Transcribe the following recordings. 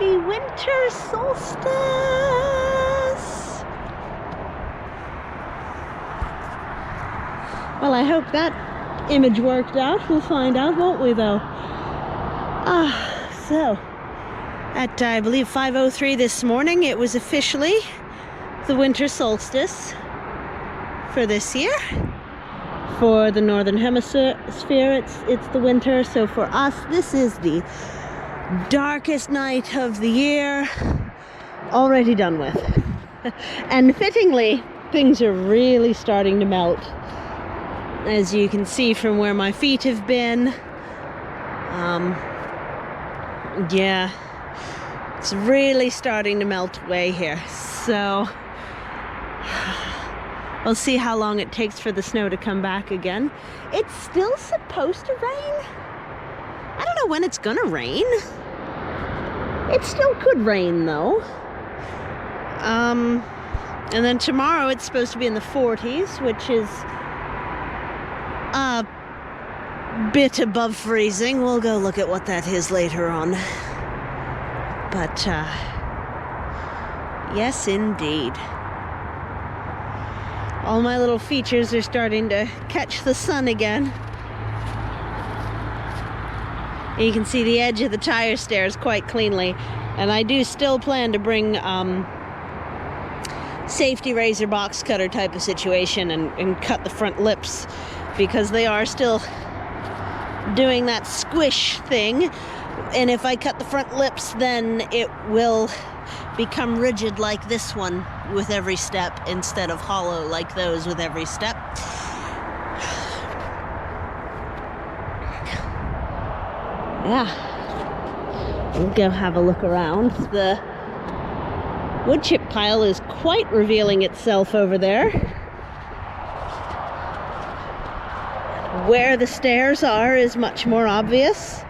Happy Winter Solstice! Well, I hope that image worked out. We'll find out, won't we, though? So, at, I believe, 5:03 this morning, it was officially the Winter Solstice for this year. For the Northern Hemisphere, it's the winter. So for us, this is the darkest night of the year, already done with. And fittingly, things are really starting to melt, as you can see from where my feet have been. Yeah, it's really starting to melt away here. So we'll see how long it takes for the snow to come back again. It's still supposed to rain. I don't know when it's gonna rain. It still could rain though. And then tomorrow it's supposed to be in the 40s, which is a bit above freezing. We'll go look at what that is later on. But yes, indeed. All my little features are starting to catch the sun again. And you can see the edge of the tire stairs quite cleanly. And I do still plan to bring safety razor box cutter type of situation and cut the front lips, because they are still doing that squish thing. And if I cut the front lips, then it will become rigid like this one with every step, instead of hollow like those with every step. Yeah, we'll go have a look around. The wood chip pile is quite revealing itself over there. Where the stairs are is much more obvious.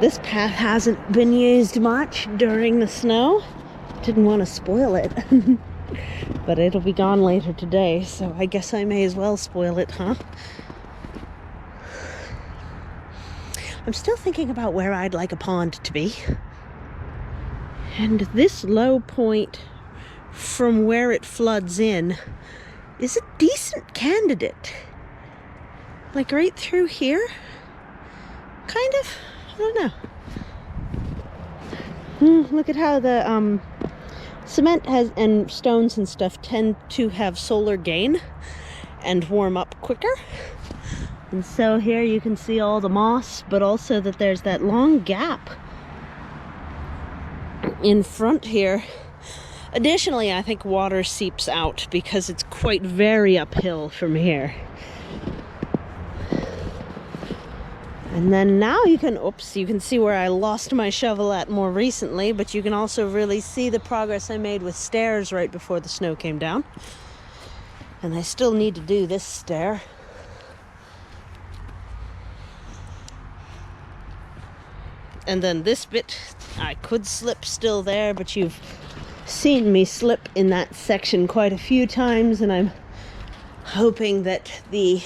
This path hasn't been used much during the snow. Didn't want to spoil it. But it'll be gone later today, so I guess I may as well spoil it, huh? I'm still thinking about where I'd like a pond to be. And this low point from where it floods in is a decent candidate. Like right through here? Kind of? I don't know. Look at how the cement has, and stones and stuff tend to have solar gain and warm up quicker. And so here you can see all the moss, but also that there's that long gap in front here. Additionally, I think water seeps out because it's quite very uphill from here. And then now you can see where I lost my shovel at more recently, but you can also really see the progress I made with stairs right before the snow came down. And I still need to do this stair. And then this bit, I could slip still there, but you've seen me slip in that section quite a few times, and I'm hoping that the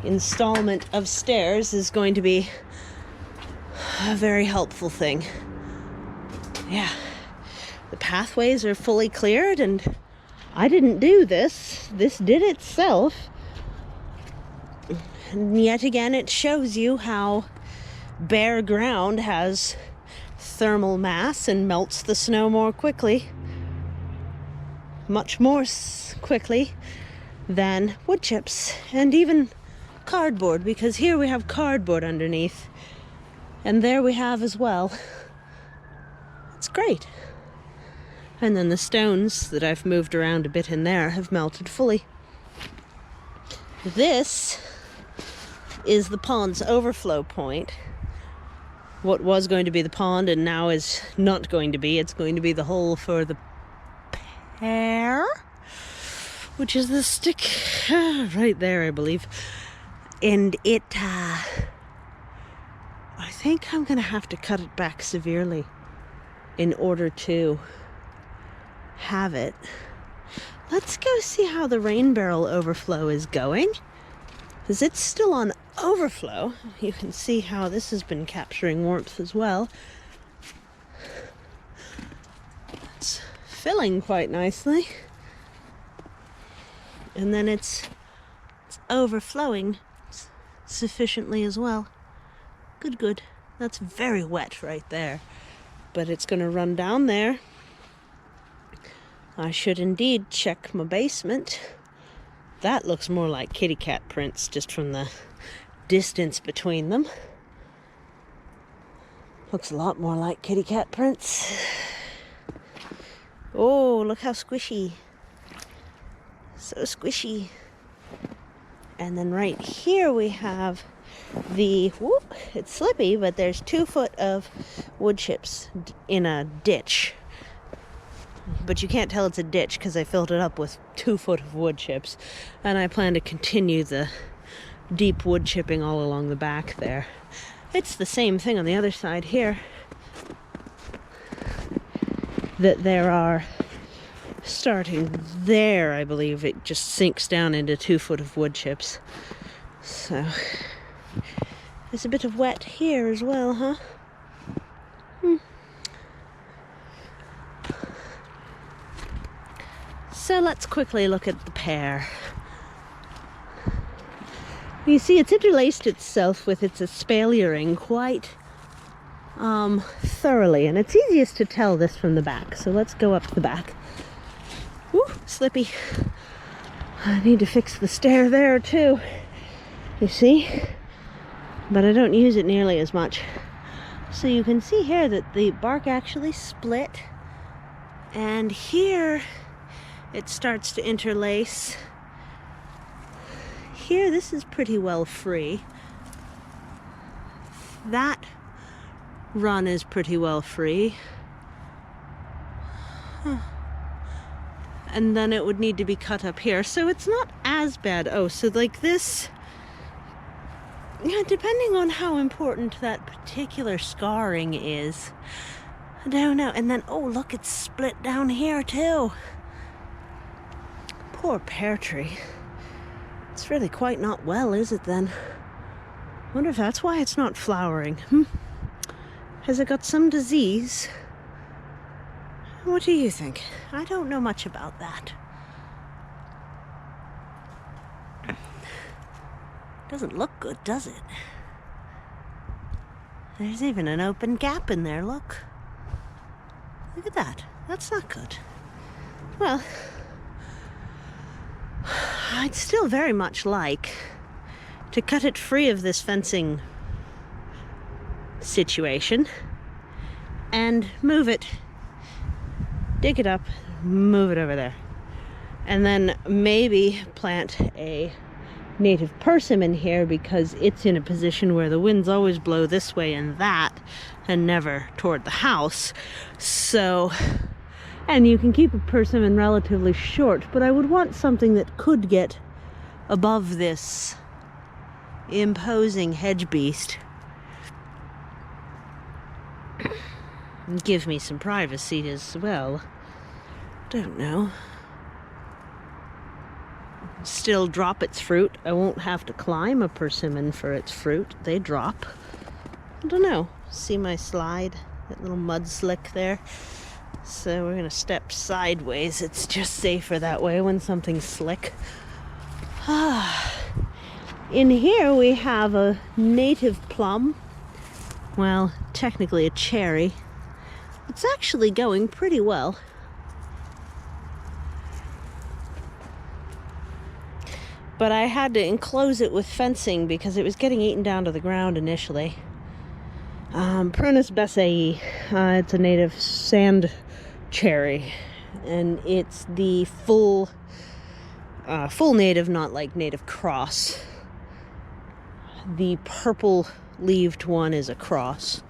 installment of stairs is going to be a very helpful thing. Yeah, the pathways are fully cleared, and I didn't do this. This did itself. And yet again, it shows you how bare ground has thermal mass and melts the snow more quickly, much more quickly than wood chips and even cardboard, because here we have cardboard underneath, and there we have as well. It's great. And then the stones that I've moved around a bit in there have melted fully. This is the pond's overflow point. What was going to be the pond and now is not going to be. It's going to be the hole for the pear, which is the stick right there, I believe. And it, I think I'm going to have to cut it back severely in order to have it. Let's go see how the rain barrel overflow is going, because it's still on Overflow, you can see how this has been capturing warmth as well. It's filling quite nicely. And then it's overflowing sufficiently as well. Good, good. That's very wet right there. But it's going to run down there. I should indeed check my basement. That looks more like kitty cat prints just from the distance between them. Looks a lot more like kitty cat prints. Oh, look how squishy. So squishy. And then right here we have the, whoop, it's slippy, but there's 2 foot of wood chips in a ditch. But you can't tell it's a ditch because I filled it up with 2 foot of wood chips. And I plan to continue the deep wood chipping all along the back there. It's the same thing on the other side here. That there are, starting there, I believe, it just sinks down into 2 foot of wood chips. So, there's a bit of wet here as well, huh? So let's quickly look at the pear. You see, it's interlaced itself with its espaliering quite thoroughly, and it's easiest to tell this from the back. So let's go up the back. Woo, slippy. I need to fix the stair there too, you see, but I don't use it nearly as much. So you can see here that the bark actually split, and here it starts to interlace. Here, this is pretty well free. That run is pretty well free. And then it would need to be cut up here. So it's not as bad. Oh, so like this, yeah, depending on how important that particular scarring is. I don't know. And then, oh, look, it's split down here too. Poor pear tree. It's really quite not well, is it then? Wonder if that's why it's not flowering. Has it got some disease? What do you think? I don't know much about that. Doesn't look good, does it? There's even an open gap in there, look. Look at that. That's not good. Well, I'd still very much like to cut it free of this fencing situation and move it, dig it up, move it over there, and then maybe plant a native persimmon here, because it's in a position where the winds always blow this way and that and never toward the house. So, and you can keep a persimmon relatively short, but I would want something that could get above this imposing hedge beast and give me some privacy as well. Don't know. Still drop its fruit. I won't have to climb a persimmon for its fruit. They drop. I don't know. See my slide? That little mud slick there? So we're going to step sideways. It's just safer that way when something's slick. In here we have a native plum. Well, technically a cherry. It's actually going pretty well. But I had to enclose it with fencing because it was getting eaten down to the ground initially. Prunus besseyi. It's a native sand cherry, and it's the full native, not like native cross. The purple leaved one is a cross.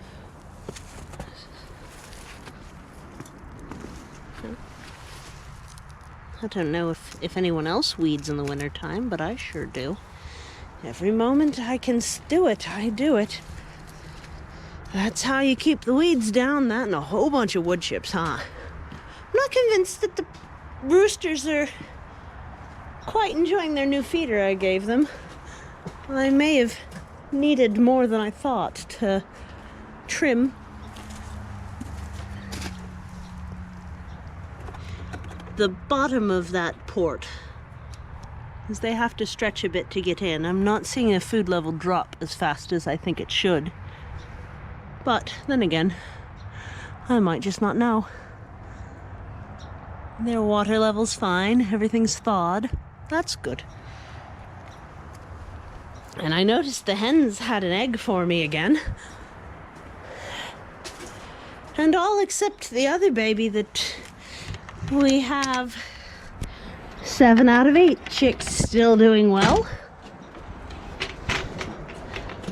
I don't know if anyone else weeds in the wintertime, but I sure do. Every moment I can do it, I do it. That's how you keep the weeds down, that and a whole bunch of wood chips, huh? I'm not convinced that the roosters are quite enjoying their new feeder I gave them. Well, I may have needed more than I thought to trim. The bottom of that port, is they have to stretch a bit to get in. I'm not seeing a food level drop as fast as I think it should. But then again, I might just not know. Their water level's fine, everything's thawed. That's good. And I noticed the hens had an egg for me again. And all except the other baby that we have 7 out of 8 chicks still doing well.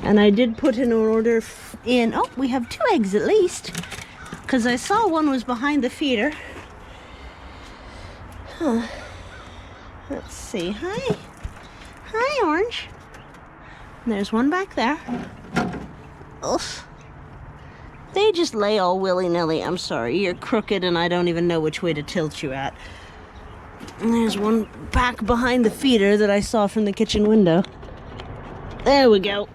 And I did put an order in. Oh, we have 2 eggs at least. Because I saw one was behind the feeder. Huh. Let's see. Hi. Hi, Orange. And there's one back there. Oof. They just lay all willy-nilly. I'm sorry, you're crooked and I don't even know which way to tilt you at. And there's one back behind the feeder that I saw from the kitchen window. There we go.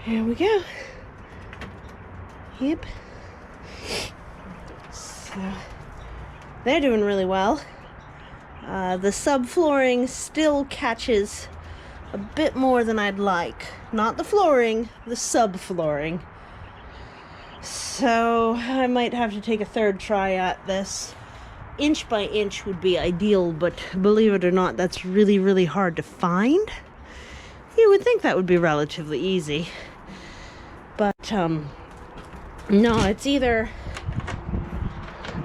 Here we go. Yep. So, they're doing really well. The subflooring still catches a bit more than I'd like. Not the flooring, the subflooring. So I might have to take a third try at this. Inch by inch would be ideal, but believe it or not, that's really, really hard to find. You would think that would be relatively easy. But, no, it's either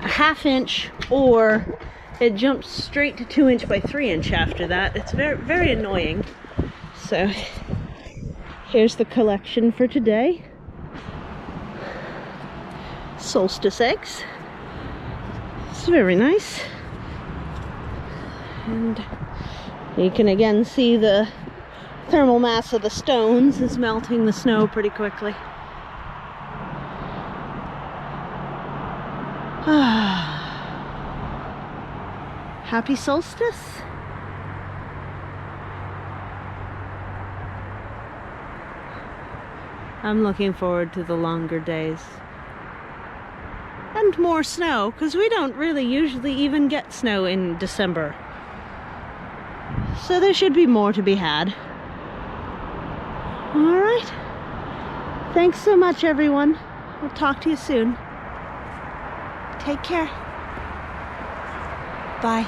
a 1/2 inch or it jumps straight to 2 inch by 3 inch after that. It's very, very annoying. So, here's the collection for today. Solstice eggs. It's very nice. And you can again see the thermal mass of the stones is melting the snow pretty quickly. Happy solstice. I'm looking forward to the longer days. And more snow, because we don't really usually even get snow in December. So there should be more to be had. Alright. Thanks so much, everyone. I'll talk to you soon. Take care. Bye.